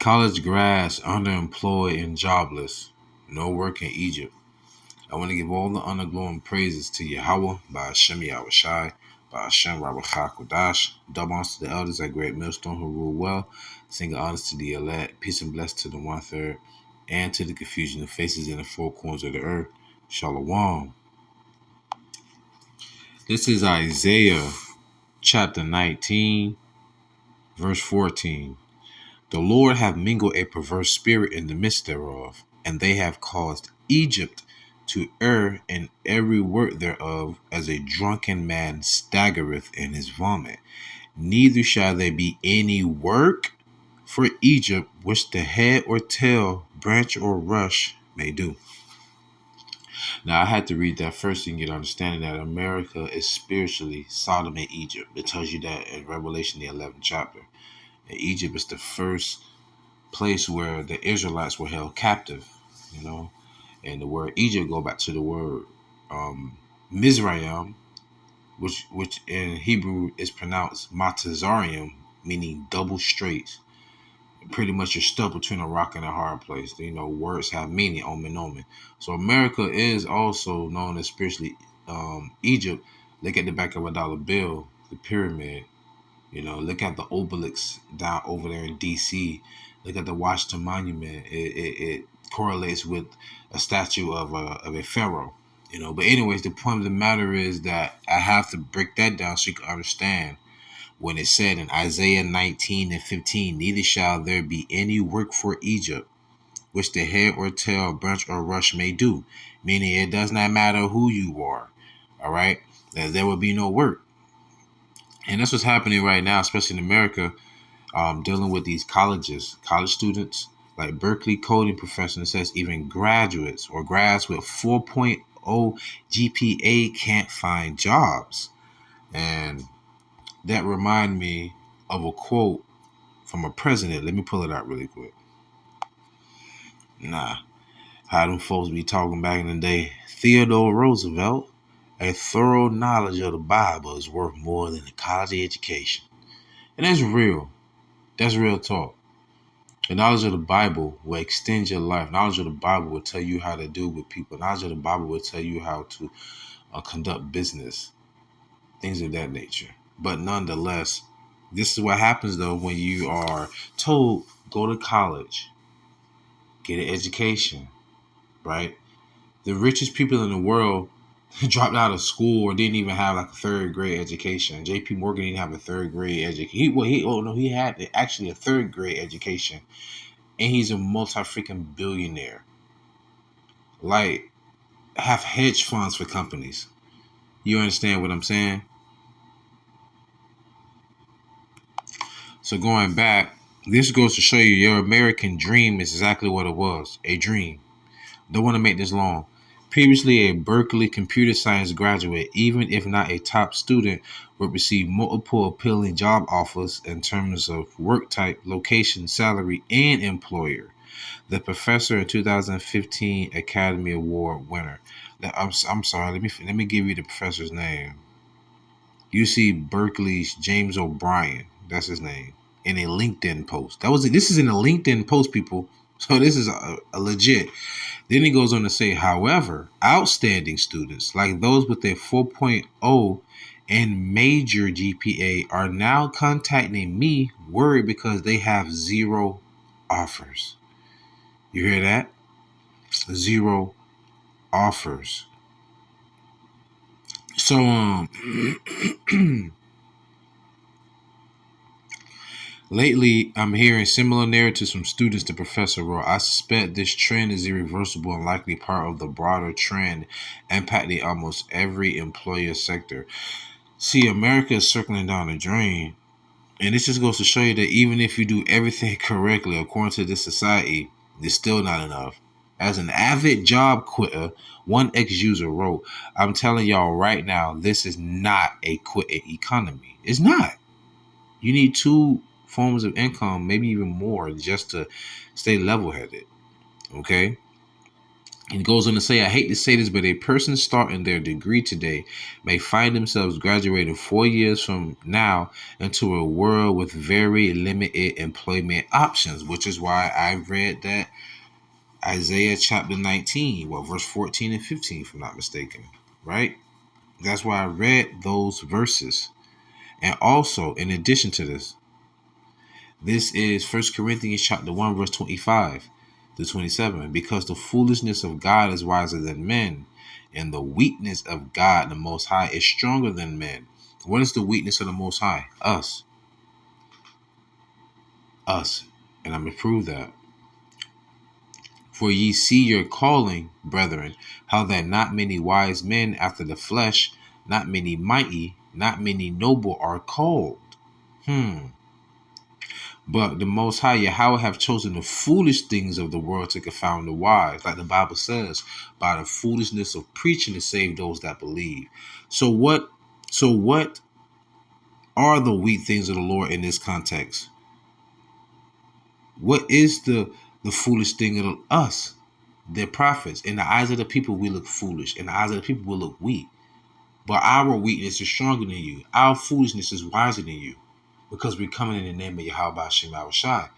College grads, underemployed and jobless. No work in Egypt. I want to give all the honor, glory, and praises to Yahawah, by Hashem YAHAWASHI, by Hashem RAWACHAA QADASH. Double honors to the elders at Great Millstone who rule well. Single honors to the elect. Peace and bless to the 1/3, and to the confusion of faces in the four corners of the earth. Shalom. This is Isaiah chapter 19, verse 14. The Lord hath mingled a perverse spirit in the midst thereof, and they have caused Egypt to err in every work thereof, as a drunken man staggereth in his vomit. Neither shall there be any work for Egypt which the head or tail, branch or rush may do. Now, I had to read that first so you can get understanding that America is spiritually Sodom and Egypt. It tells you that in Revelation, the 11th chapter. And Egypt is the first place where the Israelites were held captive, and the word Egypt go back to the word Mizraim, which in Hebrew is pronounced Matazarium, meaning double straight. Pretty much you're stuck between a rock and a hard place. Words have meaning, omen. So America is also known as spiritually Egypt. Look at the back of a dollar bill, the pyramid. Look at the obelisk down over there in D.C. Look at the Washington Monument. It correlates with a statue of a pharaoh. But anyways, the point of the matter is that I have to break that down so you can understand. When it said in Isaiah 19 and 15, neither shall there be any work for Egypt, which the head or tail, branch or rush may do. Meaning it does not matter who you are. All right? That there will be no work. And that's what's happening right now, especially in America, dealing with these college students, like Berkeley coding professor. It says even graduates or grads with 4.0 GPA can't find jobs. And that reminded me of a quote from a president. Let me pull it out really quick. How them folks be talking back in the day. Theodore Roosevelt, a thorough knowledge of the Bible is worth more than a college education. And that's real. That's real talk. The knowledge of the Bible will extend your life. Knowledge of the Bible will tell you how to deal with people. Knowledge of the Bible will tell you how to conduct business. Things of that nature. But nonetheless, this is what happens, though, when you are told, go to college, get an education, right? The richest people in the world dropped out of school or didn't even have like a third grade education. JP Morgan didn't have a third grade education. He had actually a third grade education. And he's a multi-freaking billionaire. Like, have hedge funds for companies. You understand what I'm saying? So going back, this goes to show you your American dream is exactly what it was, a dream. Don't want to make this long. Previously a Berkeley computer science graduate, even if not a top student, would receive multiple appealing job offers in terms of work type, location, salary, and employer. The professor in 2015 Academy Award winner. I'm sorry, let me give you the professor's name. UC Berkeley's James O'Brien. That's his name. In a LinkedIn post. This is in a LinkedIn post, people. So this is a legit. Then he goes on to say, however, outstanding students like those with a 4.0 and major GPA are now contacting me worried because they have zero offers. You hear that? Zero offers. So lately, I'm hearing similar narratives from students to Professor Rowe. I suspect this trend is irreversible and likely part of the broader trend impacting almost every employer sector. See, America is circling down a drain. And this just goes to show you that even if you do everything correctly according to this society, it's still not enough. As an avid job quitter, one ex-user wrote, I'm telling y'all right now, this is not a quitting economy. It's not. You need two forms of income, maybe even more, just to stay level-headed. Okay? And it goes on to say, I hate to say this, but a person starting their degree today may find themselves graduating 4 years from now into a world with very limited employment options, which is why I read that Isaiah chapter 19, verse 14 and 15, if I'm not mistaken, right? That's why I read those verses. And also, in addition to this, this is 1 Corinthians chapter 1, verse 25 to 27. Because the foolishness of God is wiser than men, and the weakness of God, the Most High, is stronger than men. What is the weakness of the Most High? Us. Us. And I'm going to prove that. For ye see your calling, brethren, how that not many wise men after the flesh, not many mighty, not many noble are called. But the Most High Yahawah have chosen the foolish things of the world to confound the wise, like the Bible says, by the foolishness of preaching to save those that believe. So what are the weak things of the Lord in this context? What is the foolish thing of us, the prophets? In the eyes of the people, we look foolish. In the eyes of the people, we look weak. But our weakness is stronger than you. Our foolishness is wiser than you, because we're coming in the name of YAHAWASHI.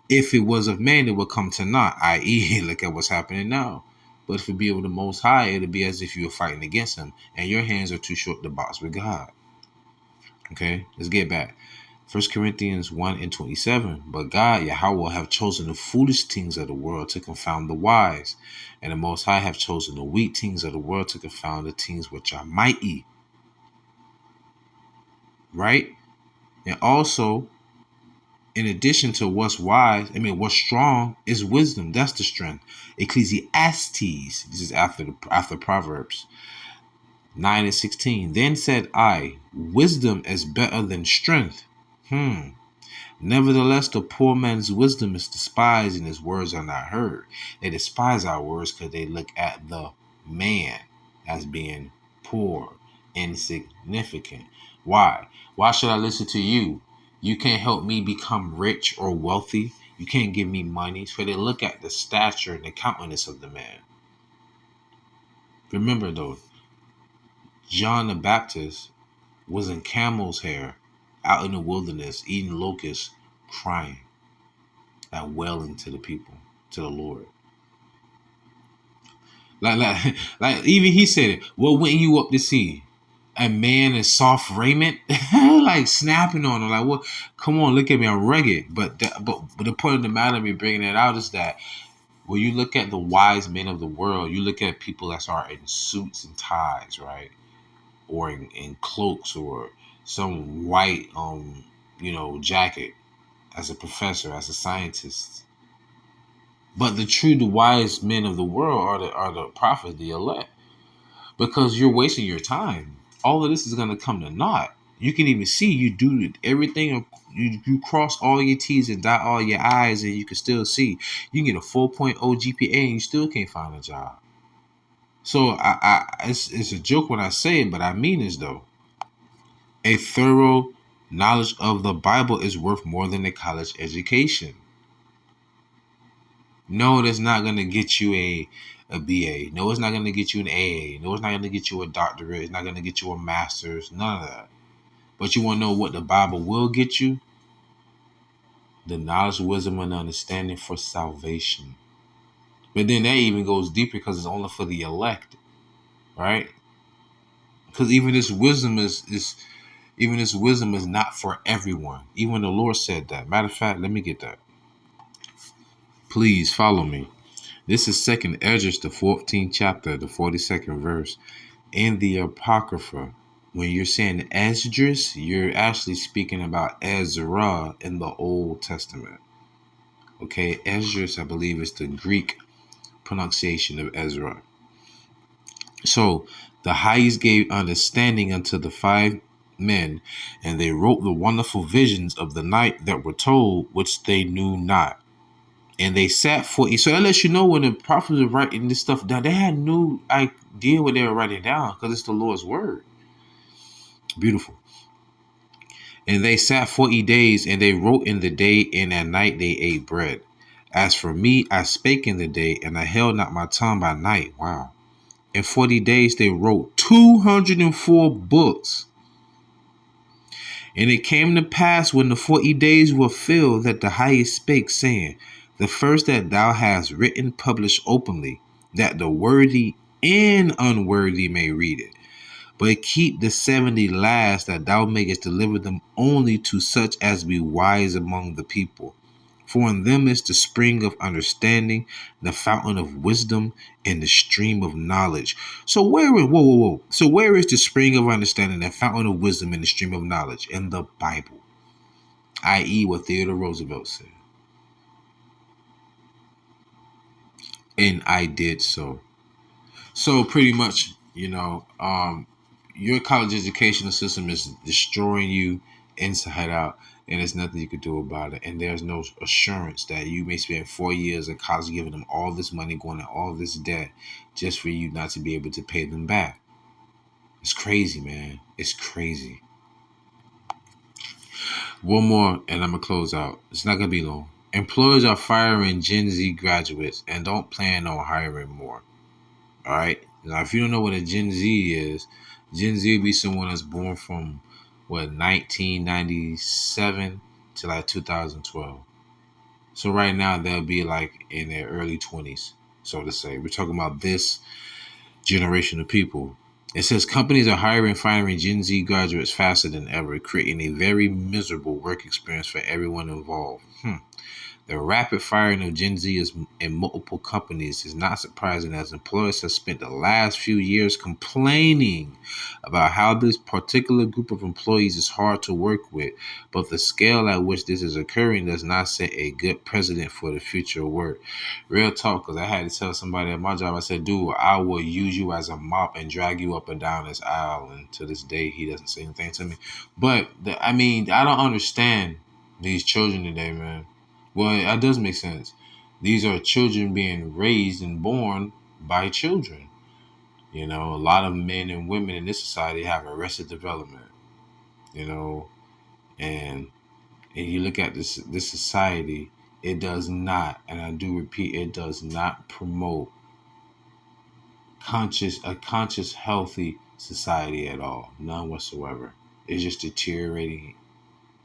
If it was of man, it would come to naught, i.e., look at what's happening now. But if it be of the Most High, it'll be as if you were fighting against him, and your hands are too short to box with God. Okay, let's get back. 1 Corinthians 1 and 27. But God, Yahawah, have chosen the foolish things of the world to confound the wise, and the Most High have chosen the weak things of the world to confound the things which are mighty. Right? And also, in addition to what's what's strong is wisdom. That's the strength. Ecclesiastes, this is after Proverbs 9 and 16. Then said I, wisdom is better than strength. Nevertheless, the poor man's wisdom is despised, and his words are not heard. They despise our words because they look at the man as being poor, insignificant. Why? Why should I listen to you? You can't help me become rich or wealthy. You can't give me money. So they look at the stature and the countenance of the man. Remember though, John the Baptist was in camel's hair, out in the wilderness, eating locusts, crying, and wailing to the people, to the Lord. Like even he said it. What went you up to see? A man in soft raiment, like snapping on him, like, what? Come on, look at me, I'm rugged. But the point of the matter of me bringing it out is that when you look at the wise men of the world, you look at people that are in suits and ties, right, or in cloaks, or some white, jacket, as a professor, as a scientist. But the wise men of the world are the prophets, the elect, because you're wasting your time. All of this is going to come to naught. You can even see you do everything. You cross all your T's and dot all your I's, and you can still see. You can get a 4.0 GPA and you still can't find a job. So it's a joke when I say it, but I mean this though. A thorough knowledge of the Bible is worth more than a college education. No, that's not going to get you a BA. No, it's not going to get you an AA. No, it's not going to get you a doctorate. It's not going to get you a master's. None of that. But you want to know what the Bible will get you? The knowledge, wisdom, and understanding for salvation. But then that even goes deeper because it's only for the elect, right? Because even this wisdom is not for everyone. Even the Lord said that. Matter of fact, let me get that. Please follow me. This is 2nd Esdras, the 14th chapter, the 42nd verse. In the Apocrypha, when you're saying Esdras, you're actually speaking about Ezra in the Old Testament. Okay, Esdras, I believe, is the Greek pronunciation of Ezra. So the highest gave understanding unto the 5 men, and they wrote the wonderful visions of the night that were told, which they knew not. And they sat for it. So that lets you know when the prophets were writing this stuff down, they had no idea what they were writing down because it's the Lord's word. Beautiful. And they sat 40 days, and they wrote in the day, and at night they ate bread. As for me, I spake in the day, and I held not my tongue by night. Wow. In 40 days they wrote 204 books. And it came to pass when the 40 days were filled that the highest spake, saying, the first that thou hast written publish openly, that the worthy and unworthy may read it. But keep the 70 last, that thou mayest deliver them only to such as be wise among the people. For in them is the spring of understanding, the fountain of wisdom, and the stream of knowledge. So So where is the spring of understanding, the fountain of wisdom, and the stream of knowledge? In the Bible, i.e., what Theodore Roosevelt said. And I did so. So pretty much, your college educational system is destroying you inside out, and there's nothing you could do about it. And there's no assurance that you may spend 4 years in college giving them all this money, going to all this debt, just for you not to be able to pay them back. It's crazy, man. It's crazy. One more, and I'm going to close out. It's not going to be long. Employers are firing Gen Z graduates and don't plan on hiring more. All right. Now, if you don't know what a Gen Z is, Gen Z would be someone that's born from 1997 to like 2012. So right now they'll be like in their early 20s, so to say. We're talking about this generation of people. It says companies are hiring and firing Gen Z graduates faster than ever, creating a very miserable work experience for everyone involved. The rapid firing of Gen Z in multiple companies is not surprising, as employers have spent the last few years complaining about how this particular group of employees is hard to work with, but the scale at which this is occurring does not set a good precedent for the future of work. Real talk, because I had to tell somebody at my job, I said, dude, I will use you as a mop and drag you up and down this aisle, and to this day, he doesn't say anything to me. But, I don't understand these children today, man. Well, that does make sense. These are children being raised and born by children. A lot of men and women in this society have arrested development. And you look at this society, it does not, and I do repeat, it does not promote a conscious, healthy society at all. None whatsoever. It's just deteriorating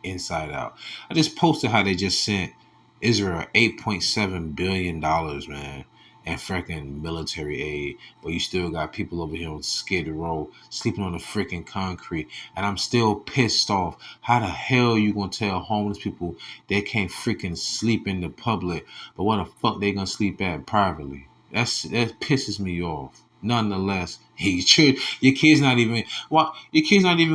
inside out. I just posted how they just sent Israel $8.7 billion, man, and freaking military aid, but you still got people over here on Skid Row sleeping on the freaking concrete, and I'm still pissed off. How the hell you gonna tell homeless people they can't freaking sleep in the public, but what the fuck they gonna sleep at privately? That pisses me off. Nonetheless, your kid's not even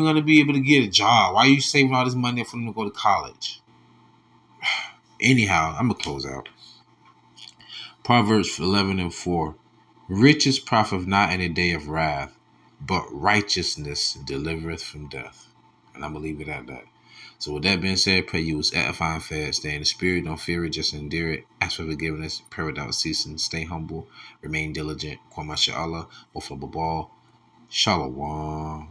gonna be able to get a job. Why are you saving all this money for them to go to college? Anyhow, I'm gonna close out. Proverbs 11:4. Riches profit not in a day of wrath, but righteousness delivereth from death. And I'm gonna leave it at that. So with that being said, pray you was edifying, fed, stay in the spirit, don't fear it, just endure it. Ask for forgiveness, pray without ceasing, stay humble, remain diligent. Kwama Sha'Allah, Bofla Babal, Shalom.